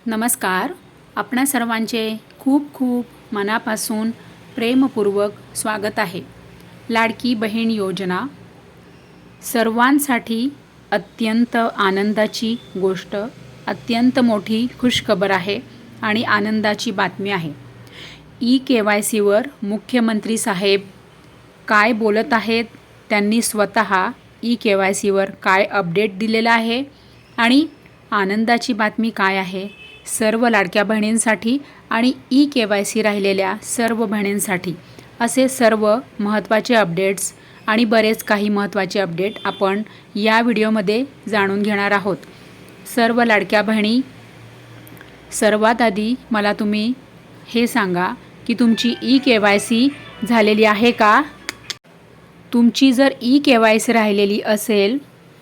नमस्कार. आपणा सर्वांचे खूप खूप मनापासून प्रेमपूर्वक स्वागत आहे. लाडकी बहीण योजना सर्वांसाठी अत्यंत आनंदाची गोष्ट, अत्यंत मोठी खुशखबर आहे आणि आनंदाची बातमी आहे. KYCवर मुख्यमंत्री साहेब काय बोलत आहेत, त्यांनी स्वतः KYCवर काय अपडेट दिलेला आहे आणि आनंदाची बातमी काय आहे सर्व लाडक्या बहिणींसाठी आणि KYC राहिलेल्या सर्व बहिणींसाठी, असे सर्व महत्त्वाचे अपडेट्स आणि बरेच काही महत्त्वाचे अपडेट आपण या व्हिडिओमध्ये जाणून घेणार आहोत. सर्व लाडक्या बहिणी, सर्वात आधी मला तुम्ही हे सांगा की तुमची KYC झालेली आहे का? तुमची जर KYC राहिलेली असेल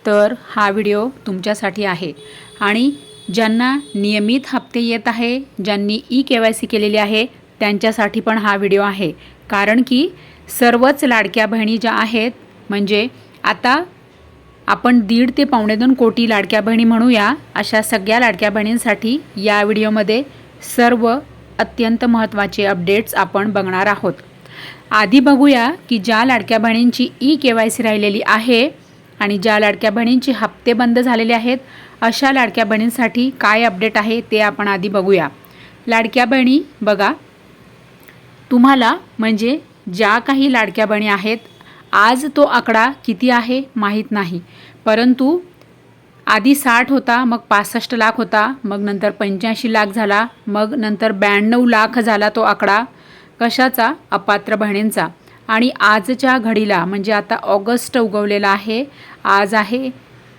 तर हा व्हिडिओ तुमच्यासाठी आहे. आणि ज्यांना नियमित हप्ते येत आहे, ज्यांनी KYC केलेली आहे त्यांच्यासाठी पण हा व्हिडिओ आहे. कारण की सर्वच लाडक्या बहिणी ज्या आहेत, म्हणजे आता आपण 1.5 ते 2.25 कोटी लाडक्या बहिणी म्हणूया, अशा सगळ्या लाडक्या बहिणींसाठी या व्हिडिओमध्ये सर्व अत्यंत महत्त्वाचे अपडेट्स आपण बघणार आहोत. आधी बघूया की ज्या लाडक्या बहिणींची KYC राहिलेली आहे आणि ज्या लाडक्या बहिणींचे हप्ते बंद झालेले आहेत, अशा लाडक्या बहिणींसाठी काय अपडेट आहे ते आपण आधी बघूया. लाडक्या बहिणी बघा, तुम्हाला म्हणजे ज्या काही लाडक्या बहिणी आहेत, आज तो आकडा किती आहे माहीत नाही, परंतु आधी 60 होता, मग 65 लाख होता, मग नंतर 85 लाख झाला, मग नंतर 92 लाख झाला तो आकडा. कशाचा? अपात्र बहिणींचा. आणि आजच्या घडीला म्हणजे आता ऑगस्ट उगवलेला आहे, आज आहे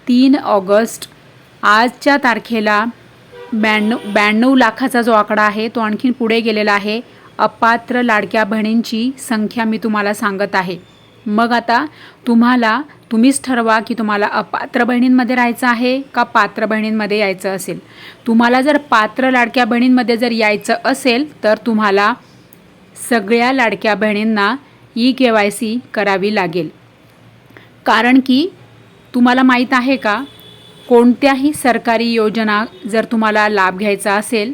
3 ऑगस्ट, आजच्या तारखेला 92 लाखाचा जो आकडा आहे तो आणखीन पुढे गेलेला आहे. अपात्र लाडक्या बहिणींची संख्या मी तुम्हाला सांगत आहे. मग आता तुम्हीच ठरवा की तुम्हाला अपात्र बहिणींमध्ये राहायचं आहे का पात्र बहिणींमध्ये यायचं असेल. तुम्हाला जर पात्र लाडक्या बहिणींमध्ये जर यायचं असेल तर तुम्हाला सगळ्या लाडक्या बहिणींना KYC करावी लागेल. कारण की तुम्हाला माहीत आहे का, कोणत्याही सरकारी योजना जर तुम्हाला लाभ घ्यायचा असेल,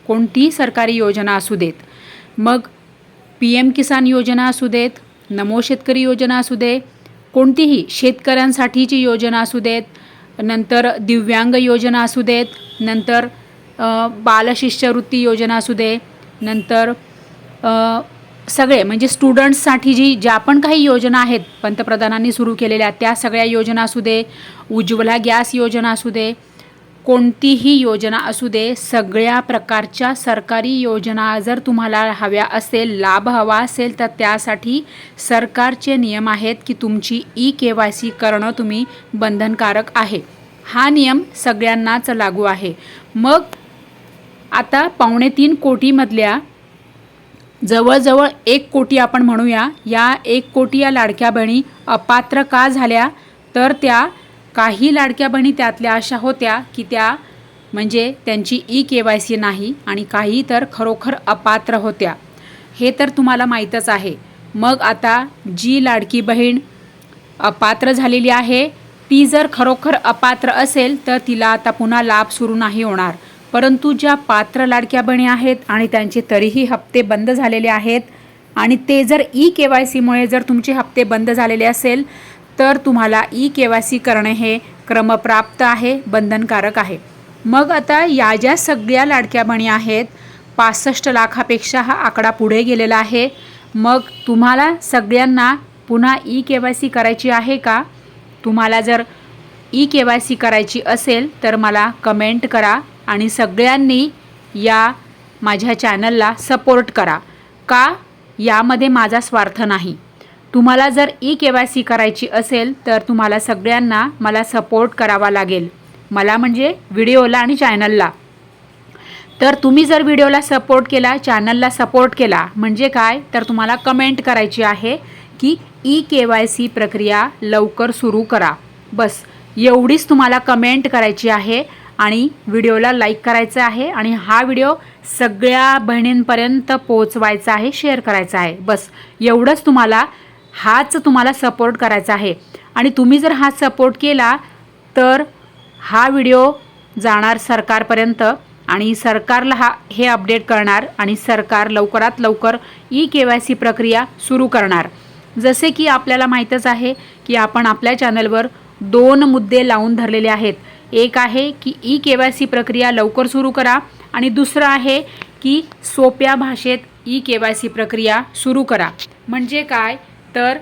कोणतीही सरकारी योजना असू देत, मग PM किसान योजना असू देत, नमो शेतकरी योजना असू दे, कोणतीही शेतकऱ्यांसाठीची योजना असू देत, नंतर दिव्यांग योजना असू देत, नंतर बालशिष्यवृत्ती योजना असू दे, नंतर सगळे म्हणजे स्टुडंट्ससाठी ज्या पण काही योजना आहेत पंतप्रधानांनी सुरू केलेल्या, त्या सगळ्या योजना असू दे, उज्ज्वला गॅस योजना असू दे, कोणतीही योजना असू दे, सगळ्या प्रकारच्या सरकारी योजना जर तुम्हाला हव्या असेल, लाभ हवा असेल, तर त्यासाठी सरकारचे नियम आहेत की तुमची KYC करणं तुम्ही बंधनकारक आहे. हा नियम सगळ्यांनाच लागू आहे. मग आता 2.25 कोटीमधल्या जवळजवळ 1 कोटी आपण म्हणूया, या 1 कोटी या लाडक्या बहिणी अपात्र का झाल्या, तर त्या काही लाडक्या बहिणी त्यातल्या अशा होत्या की त्या म्हणजे त्यांची KYC नाही आणि काही तर खरोखर अपात्र होत्या. हे तर तुम्हाला माहीतच आहे. मग आता जी लाडकी बहीण अपात्र झालेली आहे, ती जर खरोखर अपात्र असेल तर तिला आता पुन्हा लाभ सुरू नाही होणार. परंतु ज्या पात्र लाडक्या बहिणी आहेत आणि त्यांचे तरीही हप्ते बंद झालेले आहेत आणि ते जर KYCमुळे जर तुमचे हप्ते बंद झालेले असेल, तर तुम्हाला KYC करणे हे क्रमप्राप्त आहे, बंधनकारक आहे. मग आता या ज्या सगळ्या लाडक्या बहिणी आहेत, 65 लाखापेक्षा हा आकडा पुढे गेलेला आहे. मग तुम्हाला सगळ्यांना पुन्हा KYC करायची आहे का? तुम्हाला जर KYC करायची असेल तर मला कमेंट करा आणि सगळ्यांनी या माझ्या चॅनलला सपोर्ट करा. का? यामध्ये माझा स्वार्थ नाही. तुम्हाला जर KYC करायची असेल तर तुम्हाला सगळ्यांना मला सपोर्ट करावा लागेल. मला म्हणजे व्हिडिओला आणि चॅनलला. तर तुम्ही जर व्हिडिओला सपोर्ट केला, चॅनलला सपोर्ट केला, म्हणजे काय, तर तुम्हाला कमेंट करायची आहे की KYC प्रक्रिया लवकर सुरू करा. बस एवढीच तुम्हाला कमेंट करायची आहे आणि व्हिडिओला लाईक करायचं आहे आणि हा व्हिडिओ सगळ्या बहिणींपर्यंत पोहोचवायचा आहे, शेअर करायचा आहे. बस एवढंच तुम्हाला सपोर्ट करायचा आहे. आणि तुम्ही जर हा सपोर्ट केला तर हा व्हिडिओ जाणार सरकारपर्यंत आणि सरकारला हे अपडेट करणार आणि सरकार लवकरात लवकर ई-KYC प्रक्रिया सुरू करणार. जसे की आपल्याला माहीतच आहे की आपण आपल्या चॅनलवर 2 मुद्दे लावून धरलेले आहेत. एक आहे की ई-KYC प्रक्रिया लवकर सुरू करा आणि दुसरं आहे की सोप्या भाषेत ई-KYC प्रक्रिया सुरू करा. म्हणजे काय तर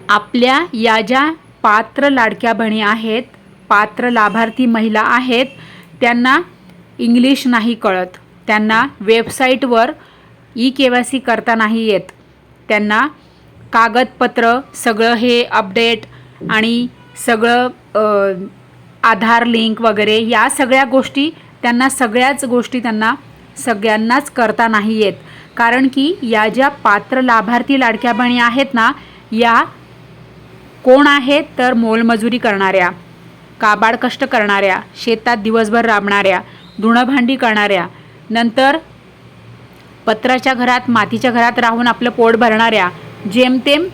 आपल्या या ज्या पात्र लाडक्या बहिणी आहेत, पात्र लाभार्थी महिला आहेत, त्यांना इंग्लिश नाही कळत, त्यांना वेबसाईटवर ई-KYC करता नाही येत, त्यांना कागदपत्र सगळं हे अपडेट आणि सगळं आधार लिंक वगैरे या सगळ्या गोष्टी सगळ्याच गोष्टी सगळ्यांनाच करता नाही येत. कारण की या ज्या पात्र लाभार्थी लाडक्या बहिणी आहेत ना, या कोण आहेत तर मोलमजुरी करणाऱ्या, काबाड कष्ट करणाऱ्या, शेतात दिवसभर राबणाऱ्या, धुणंभांडी करणाऱ्या, नंतर पत्राच्या घरात मातीच्या घरात राहून आपलं पोट भरणाऱ्या, जेमतेम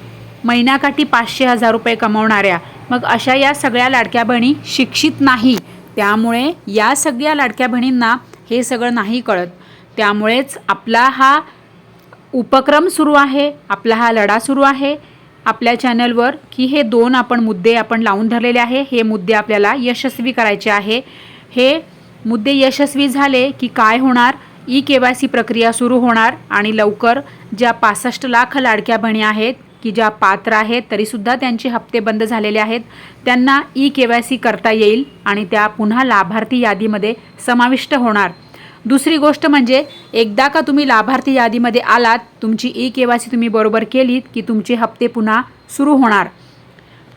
महिन्याकाठी 500,000 रुपये कमवणाऱ्या. मग अशा या सगळ्या लाडक्या बहिणी शिक्षित नाही. त्यामुळे या सगळ्या लाडक्या बहिणींना हे सगळं नाही कळत. त्यामुळेच आपला हा उपक्रम सुरू आहे, आपला हा लढा सुरू आहे आपल्या चॅनलवर की हे 2 मुद्दे आपण लावून धरलेले आहे. हे मुद्दे आपल्याला यशस्वी करायचे आहे. हे मुद्दे यशस्वी झाले की काय होणार, ई-KYC प्रक्रिया सुरू होणार आणि लवकर ज्या 65 लाख लाडक्या बहिणी आहेत की ज्या पात्र आहेत तरीसुद्धा त्यांचे हप्ते बंद झालेले आहेत, त्यांना ई-KYC करता येईल आणि त्या पुन्हा लाभार्थी यादीमध्ये समाविष्ट होणार. दुसरी गोष्ट म्हणजे एकदा का तुम्ही लाभार्थी यादीमध्ये आलात, तुमची ई-KYC तुम्ही बरोबर केलीत की तुमचे हप्ते पुन्हा सुरू होणार.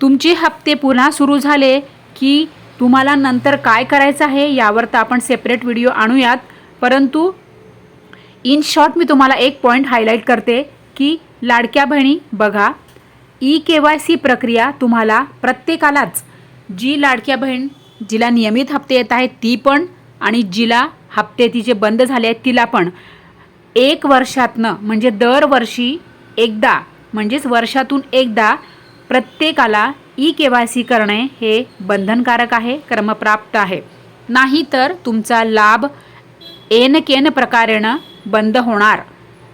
तुमचे हप्ते पुन्हा सुरू झाले की तुम्हाला नंतर काय करायचं आहे यावर तर आपण सेपरेट व्हिडिओ आणूयात. परंतु इन शॉर्ट मी तुम्हाला एक पॉईंट हायलाईट करते की लाडक्या बहिणी बघा, ई-KYC प्रक्रिया तुम्हाला प्रत्येकालाच, जी लाडक्या बहीण जिला नियमित हप्ते येत आहेत ती पण आणि जिला हप्ते तिचे बंद झाले आहेत तिला पण 1 वर्षातनं म्हणजे दरवर्षी एकदा म्हणजेच वर्षातून एकदा प्रत्येकाला ई-KYC करणे हे बंधनकारक आहे, क्रमप्राप्त आहे. नाहीतर तुमचा लाभ एन प्रकारेनं बंद होणार.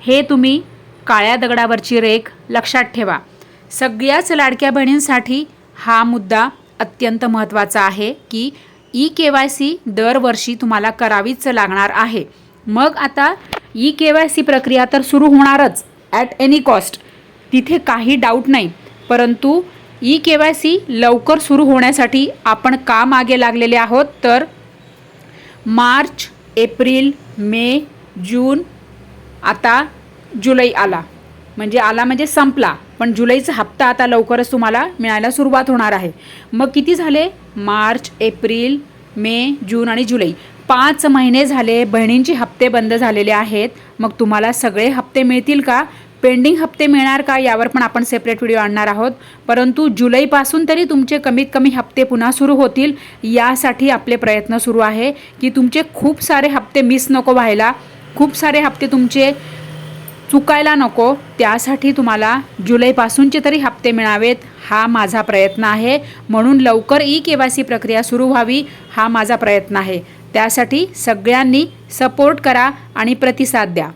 हे तुम्ही काळ्या दगडावरची रेख लक्षात ठेवा. सगळ्याच लाडक्या बहिणींसाठी हा मुद्दा अत्यंत महत्त्वाचा आहे की ई-KYC दरवर्षी तुम्हाला करावीच लागणार आहे. मग आता ई-KYC प्रक्रिया तर सुरू होणारच ॲट एनी कॉस्ट, तिथे काही डाऊट नाही. परंतु ई-KYC लवकर सुरू होण्यासाठी आपण का मागे लागलेले आहोत तर मार्च, एप्रिल, मे, जून, आता जुलै आला म्हणजे संपला, पण जुलैचा हप्ता आता लवकरच तुम्हाला मिळायला सुरुवात होणार आहे. मग किती झाले, मार्च, एप्रिल, मे, जून आणि जुलै 5 महिने झाले बहिणींचे हप्ते बंद झालेले आहेत. मग तुम्हाला सगळे हप्ते मिळतील का, पेंडिंग हप्ते मिळणार का यावर पण आपण सेपरेट व्हिडिओ आणणार आहोत. परंतु जुलैपासून तरी तुमचे कमीत कमी हप्ते पुन्हा सुरू होतील यासाठी आपले प्रयत्न सुरू आहे की तुमचे खूप सारे हप्ते मिस नको व्हायला, खूप सारे हप्ते तुमचे चुकायला नको. त्यासाठी तुम्हाला जुलैपासूनचे तरी हप्ते मिळावेत हा माझा प्रयत्न आहे. म्हणून लवकर ई-KYC प्रक्रिया सुरू व्हावी हा माझा प्रयत्न आहे. त्यासाठी सगळ्यांनी सपोर्ट करा आणि प्रतिसाद द्या.